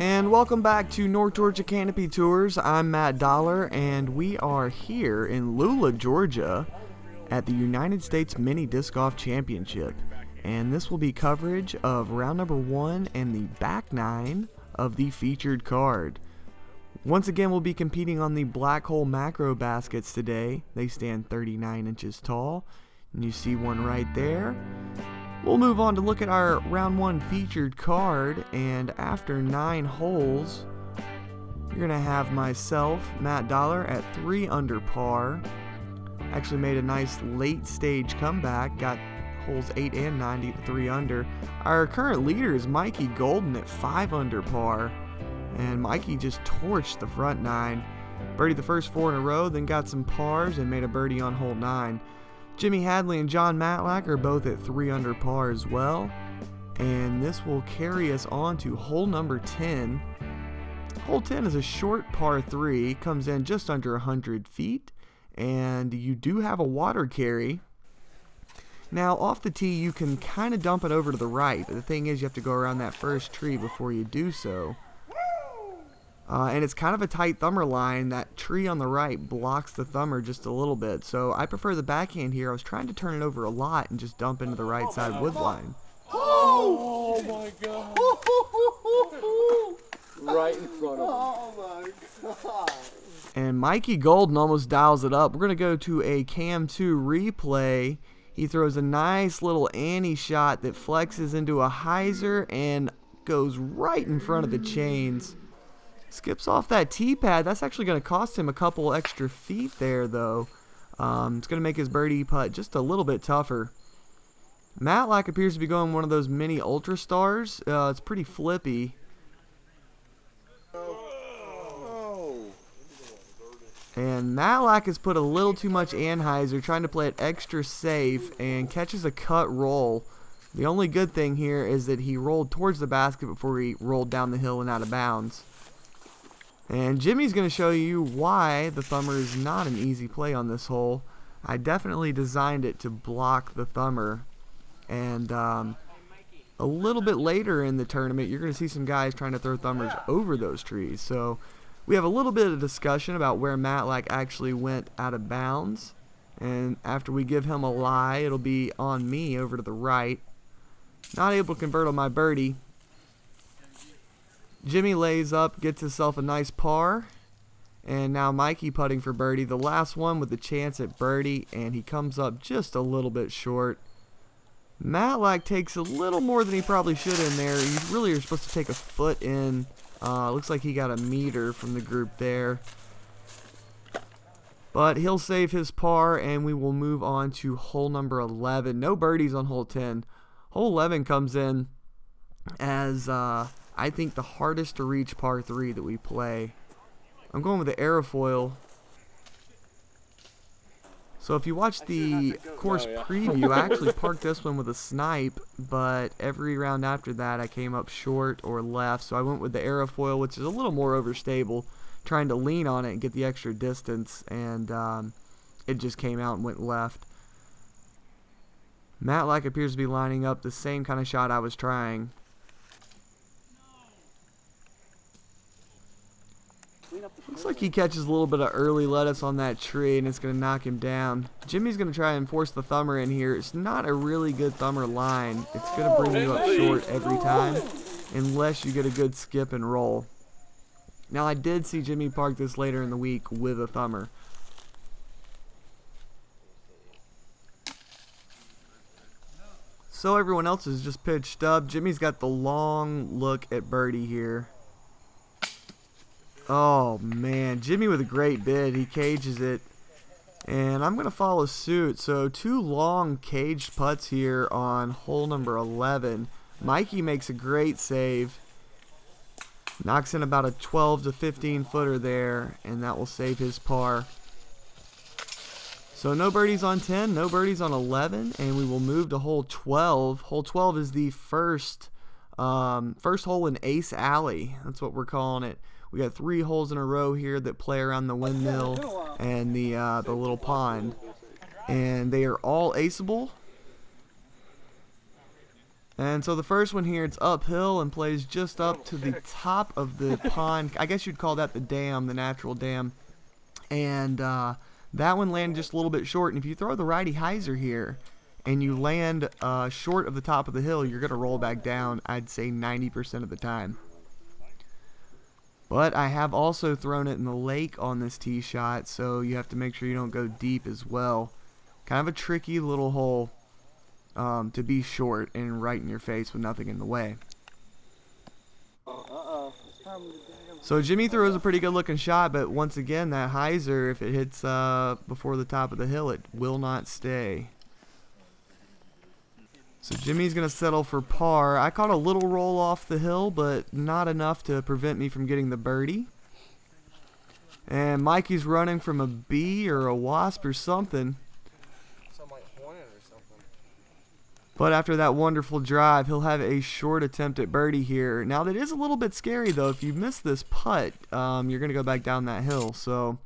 And welcome back to North Georgia Canopy Tours. I'm Matt Dollar, and we are here in Lula, Georgia at the United States Mini Disc Golf Championship. And this will be coverage of round number 1 and the back 9 of the featured card. Once again, we'll be competing on the black hole macro baskets today. They stand 39 inches tall, and you see one right there. We'll move on to look at our round 1 featured card, and after 9 holes, you're going to have myself, Matt Dollar, at 3 under par. Actually made a nice late stage comeback, got holes 8 and 9 to 3 under. Our current leader is Mikey Golden at 5 under par, and Mikey just torched the front 9. Birdied the first 4 in a row, then got some pars and made a birdie on hole 9. Jimi, Hadley, and John Matlack are both at 3 under par as well. And this will carry us on to hole number 10. Hole 10 is a short par 3, comes in just under 100 feet, and you do have a water carry. Now, off the tee, you can kind of dump it over to the right, but the thing is you have to go around that first tree before you do so. And it's kind of a tight thumber line. That tree on the right blocks the thumber just a little bit. So I prefer the backhand here. I was trying to turn it over a lot and just dump into the right side wood line. Oh my God. Right in front of him. Oh my God. And Mikey Golden almost dials it up. We're going to go to a Cam 2 replay. He throws a nice little Annie shot that flexes into a hyzer and goes right in front of the chains. Skips off that tee pad. That's actually going to cost him a couple extra feet there, though. It's going to make his birdie putt just a little bit tougher. Matlack appears to be going one of those mini Ultra Stars. It's pretty flippy. And Matlack has put a little too much anhyzer, trying to play it extra safe, and catches a cut roll. The only good thing here is that he rolled towards the basket before he rolled down the hill and out of bounds. And Jimmy's going to show you why the thumber is not an easy play on this hole. I definitely designed it to block the thumber. And a little bit later in the tournament, you're going to see some guys trying to throw thumbers over those trees. So we have a little bit of discussion about where Matlack actually went out of bounds. And after we give him a lie, it'll be on me over to the right. Not able to convert on my birdie. Jimi lays up, gets himself a nice par, and now Mikey putting for birdie. The last one with a chance at birdie, and he comes up just a little bit short. Matlack takes a little more than he probably should in there. You really are supposed to take a foot in. Looks like he got a meter from the group there. But he'll save his par, and we will move on to hole number 11. No birdies on hole 10. Hole 11 comes in as I think the hardest to reach par 3 that we play. I'm going with the aerofoil. So if you watch the course preview, I actually parked this one with a snipe, but every round after that I came up short or left. So I went with the aerofoil, which is a little more overstable, trying to lean on it and get the extra distance, and it just came out and went left. Matlack appears to be lining up the same kind of shot I was trying. Looks like he catches a little bit of early lettuce on that tree, and it's going to knock him down. Jimmy's going to try and force the thumber in here. It's not a really good thumber line. It's going to bring you up short every time, unless you get a good skip and roll. Now, I did see Jimi park this later in the week with a thumber. So everyone else is just pitched up. Jimmy's got the long look at birdie here. Oh man, Jimi with a great bid. He cages it, and I'm going to follow suit. So 2 long caged putts here on hole number 11. Mikey makes a great save. Knocks in about a 12 to 15 footer there, and that will save his par. So no birdies on 10, no birdies on 11, and we will move to hole 12. Hole 12 is the first hole in Ace Alley. That's what we're calling it. We got 3 holes in a row here that play around the windmill and the little pond, and they are all aceable. And so the first one here, it's uphill and plays just up to the top of the pond. I guess you'd call that the dam, the natural dam. And that one landed just a little bit short. And if you throw the righty hyzer here and you land short of the top of the hill, you're going to roll back down, I'd say 90% of the time. But I have also thrown it in the lake on this tee shot, so you have to make sure you don't go deep as well. Kind of a tricky little hole to be short and right in your face with nothing in the way. So Jimmy throws a pretty good looking shot, but once again, that hyzer, if it hits before the top of the hill, it will not stay. So Jimmy's going to settle for par. I caught a little roll off the hill, but not enough to prevent me from getting the birdie. And Mikey's running from a bee or a wasp or something. But after that wonderful drive, he'll have a short attempt at birdie here. Now that is a little bit scary though. If you miss this putt, you're going to go back down that hill. So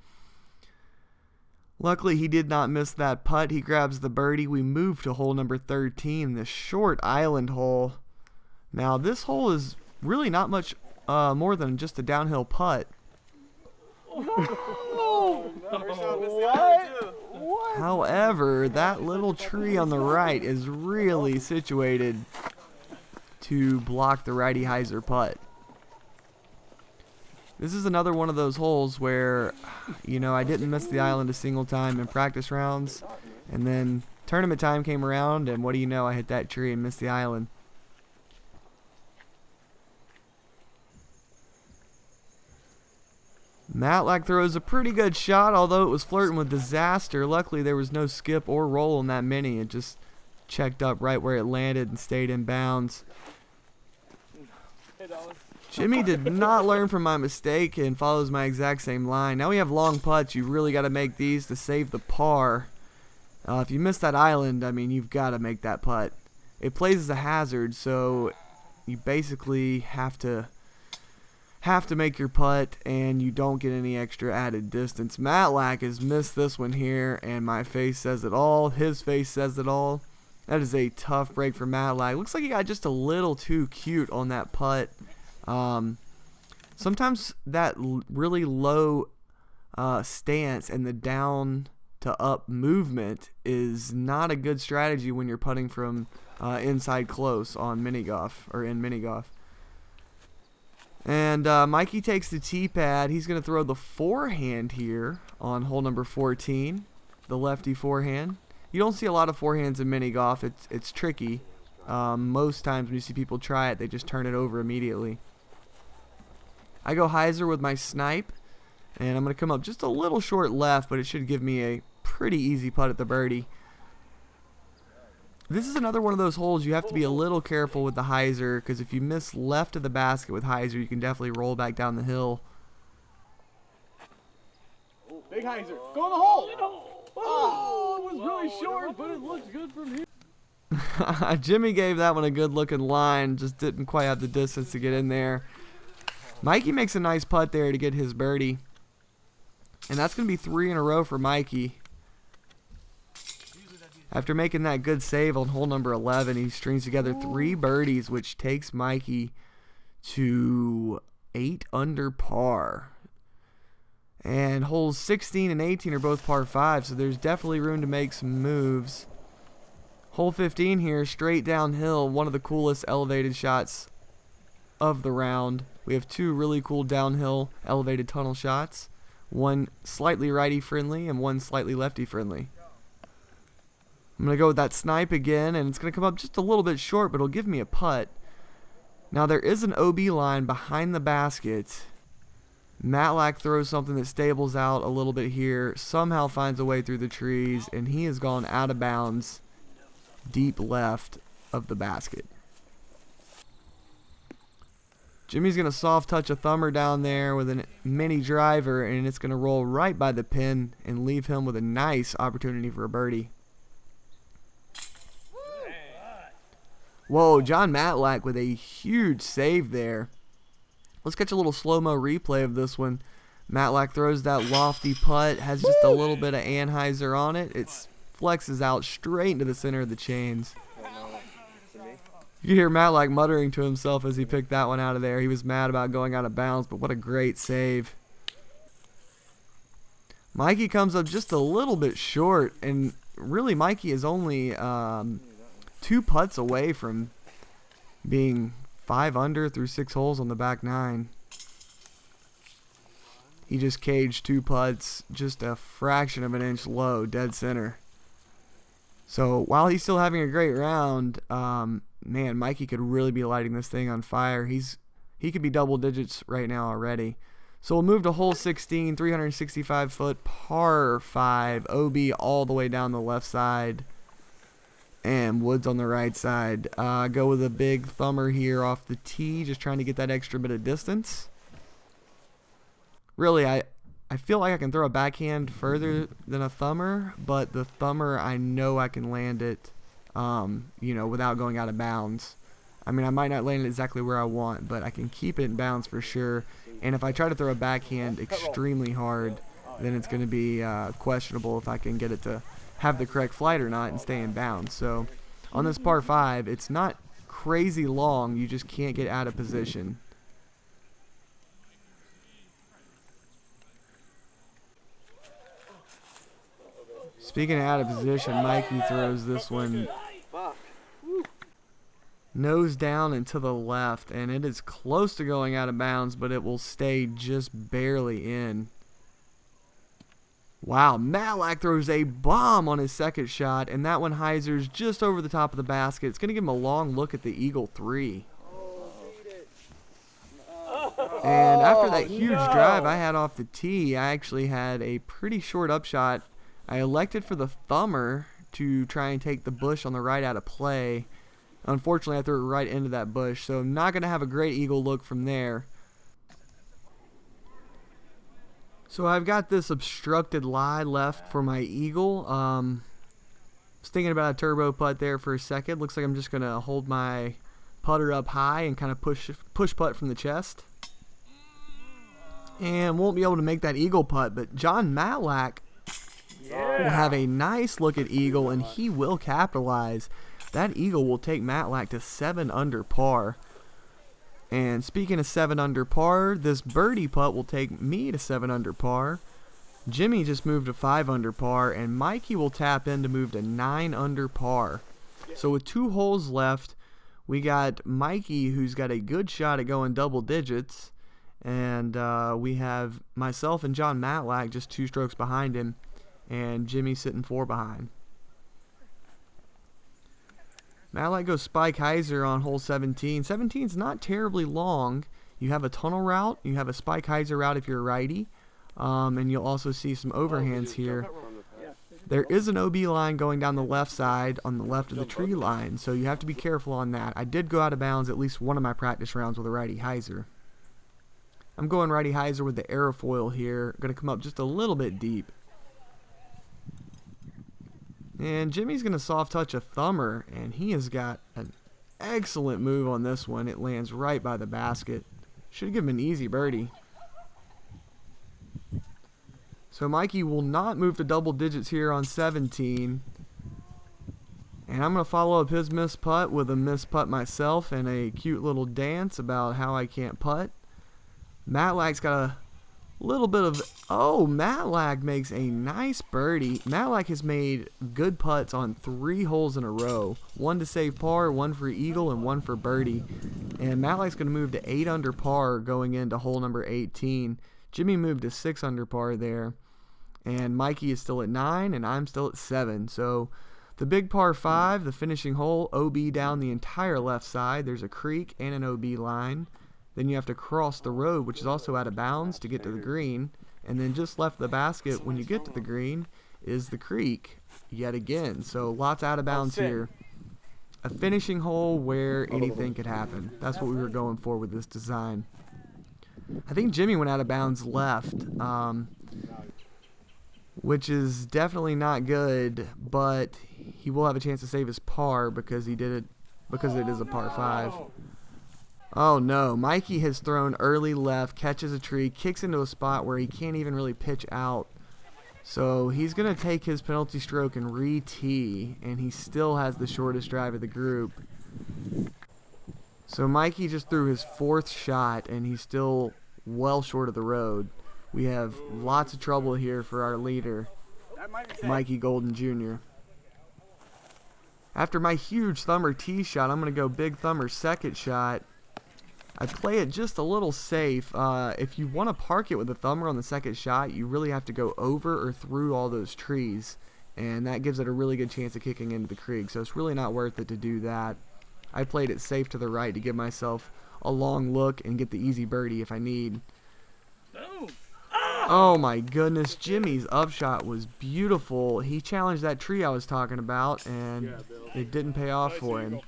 luckily he did not miss that putt. He grabs the birdie. We move to hole number 13, this short island hole. Now this hole is really not much more than just a downhill putt. What? However, that little tree on the right is really situated to block the righty hyzer putt. This is another one of those holes where, you know, I didn't miss the island a single time in practice rounds, and then tournament time came around, and what do you know, I hit that tree and missed the island. Matlack throws a pretty good shot, although it was flirting with disaster. Luckily, there was no skip or roll on that mini. It just checked up right where it landed and stayed in bounds. Jimmy did not learn from my mistake and follows my exact same line. Now we have long putts. You really got to make these to save the par. If you miss that island, I mean, you've got to make that putt. It plays as a hazard, so you basically have to make your putt, and you don't get any extra added distance. Matlack has missed this one here, and my face says it all. His face says it all. That is a tough break for Matlack. Looks like he got just a little too cute on that putt. Sometimes that really low stance and the down to up movement is not a good strategy when you're putting from inside close on mini golf or in mini golf. And Mikey takes the tee pad. He's going to throw the forehand here on hole number 14, the lefty forehand. You don't see a lot of forehands in mini golf. It's tricky. Most times when you see people try it, they just turn it over immediately. I go hyzer with my snipe, and I'm going to come up just a little short left, but it should give me a pretty easy putt at the birdie. This is another one of those holes you have to be a little careful with the hyzer, because if you miss left of the basket with hyzer, you can definitely roll back down the hill. Big hyzer. Go in the hole. Oh, it was really short, but it looks good from here. Jimmy gave that one a good looking line, just didn't quite have the distance to get in there. Mikey makes a nice putt there to get his birdie. And that's going to be 3 in a row for Mikey. After making that good save on hole number 11, he strings together 3 birdies, which takes Mikey to 8 under par. And holes 16 and 18 are both par 5, so there's definitely room to make some moves. Hole 15 here, straight downhill, one of the coolest elevated shots of the round. We have 2 really cool downhill elevated tunnel shots. One slightly righty friendly and one slightly lefty friendly. I'm going to go with that snipe again, and it's going to come up just a little bit short, but it'll give me a putt. Now there is an OB line behind the basket. Matlack throws something that stables out a little bit here, somehow finds a way through the trees, and he has gone out of bounds deep left of the basket. Jimmy's going to soft touch a thumber down there with a mini driver, and it's going to roll right by the pin and leave him with a nice opportunity for a birdie. Whoa, John Matlack with a huge save there. Let's catch a little slow-mo replay of this one. Matlack throws that lofty putt, has just a little bit of anhyzer on it. It flexes out straight into the center of the chains. You can hear Matlack muttering to himself as he picked that one out of there. He was mad about going out of bounds, but what a great save. Mikey comes up just a little bit short, and really Mikey is only 2 putts away from being 5 under through 6 holes on the back 9. He just caged 2 putts, just a fraction of an inch low, dead center. So while he's still having a great round, man, Mikey could really be lighting this thing on fire. He could be double digits right now already. So we'll move to hole 16, 365 foot par 5, OB all the way down the left side, and woods on the right side. Go with a big thumber here off the tee, just trying to get that extra bit of distance. Really, I feel like I can throw a backhand further than a thumber, but the thumber, I know I can land it, without going out of bounds. I mean, I might not land it exactly where I want, but I can keep it in bounds for sure. And if I try to throw a backhand extremely hard, then it's going to be questionable if I can get it to have the correct flight or not and stay in bounds. So on this par 5, it's not crazy long. You just can't get out of position. Speaking of out of position, Mikey throws this one nose down and to the left, and it is close to going out of bounds, but it will stay just barely in. Wow, Matlack throws a bomb on his second shot, and that one hyzers just over the top of the basket. It's going to give him a long look at the Eagle 3. And after that huge drive I had off the tee, I actually had a pretty short upshot. I elected for the thumber to try and take the bush on the right out of play. Unfortunately, I threw it right into that bush, so I'm not going to have a great eagle look from there. So I've got this obstructed lie left for my eagle. Was thinking about a turbo putt there for a second. Looks like I'm just going to hold my putter up high and kind of push putt from the chest. And won't be able to make that eagle putt, but John Matlack will have a nice look at eagle, and he will capitalize. That eagle will take Matlack to 7 under par. And speaking of 7 under par, this birdie putt will take me to 7 under par. Jimi just moved to 5 under par, and Mikey will tap in to move to 9 under par. So with 2 holes left, we got Mikey, who's got a good shot at going double digits, and we have myself and John Matlack just 2 strokes behind him, and Jimi sitting 4 behind. Matlack goes spike hyzer on hole 17. 17's not terribly long. You have a tunnel route. You have a spike hyzer route if you're a righty. And you'll also see some overhands here. There is an OB line going down the left side on the left of the tree line, so you have to be careful on that. I did go out of bounds at least one of my practice rounds with a righty hyzer. I'm going righty hyzer with the aerofoil here. Going to come up just a little bit deep. And Jimi's going to soft touch a thumber, and he has got an excellent move on this one. It lands right by the basket. Should give him an easy birdie. So Mikey will not move to double digits here on 17. And I'm going to follow up his missed putt with a missed putt myself and a cute little dance about how I can't putt. Matlack's got a little bit of... Oh, Matlack makes a nice birdie. Matlack has made good putts on 3 holes in a row. 1 to save par, 1 for eagle, and 1 for birdie. And Matlack's going to move to 8 under par going into hole number 18. Jimi moved to 6 under par there. And Mikey is still at 9, and I'm still at 7. So the big par 5, the finishing hole, OB down the entire left side. There's a creek and an OB line. Then you have to cross the road, which is also out of bounds, to get to the green. And then just left the basket when you get to the green is the creek yet again. So lots out of bounds here. A finishing hole where anything could happen. That's what we were going for with this design. I think Jimi went out of bounds left, which is definitely not good, but he will have a chance to save his par because he did it, because it is a par 5. Oh no, Mikey has thrown early left, catches a tree, kicks into a spot where he can't even really pitch out. So he's going to take his penalty stroke and re-tee, and he still has the shortest drive of the group. So Mikey just threw his 4th shot, and he's still well short of the road. We have lots of trouble here for our leader, Mikey Golden Jr. After my huge thumber tee shot, I'm going to go big thumber 2nd shot. I play it just a little safe. If you want to park it with a thumber on the 2nd shot, you really have to go over or through all those trees, and that gives it a really good chance of kicking into the creek, so it's really not worth it to do that. I played it safe to the right to give myself a long look and get the easy birdie if I need. Oh my goodness, Jimi's upshot was beautiful. He challenged that tree I was talking about, and it didn't pay off for him.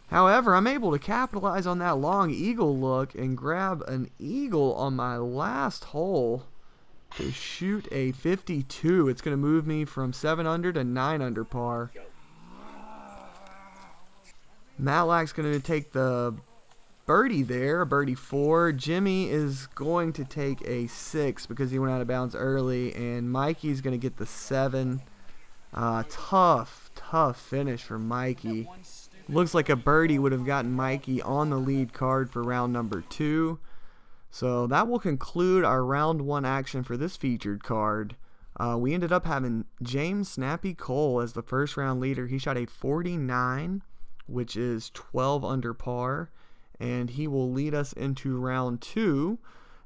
However, I'm able to capitalize on that long eagle look and grab an eagle on my last hole to shoot a 52. It's going to move me from 7 under to 9 under par. Matlack's going to take the birdie there, a birdie 4. Jimi is going to take a 6 because he went out of bounds early, and Mikey's going to get the 7. Tough finish for Mikey. Looks like a birdie would have gotten Mikey on the lead card for round number 2. So that will conclude our round 1 action for this featured card. We ended up having James Snappy Cole as the first round leader. He shot a 49, which is 12 under par, and he will lead us into round 2.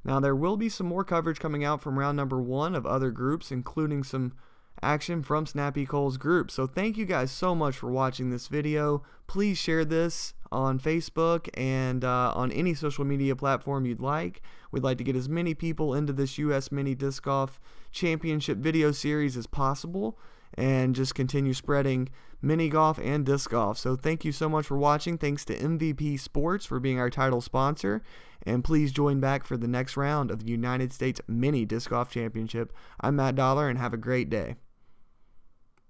Now there will be some more coverage coming out from round number 1 of other groups, including some action from Snappy Cole's group. So thank you guys so much for watching this video. Please share this on Facebook and on any social media platform you'd like. We'd like to get as many people into this US Mini Disc Golf Championship video series as possible, and just continue spreading mini golf and disc golf. So thank you so much for watching. Thanks to MVP Sports for being our title sponsor, and please join back for the next round of the United States Mini Disc Golf Championship. I'm Matt Dollar, and have a great day.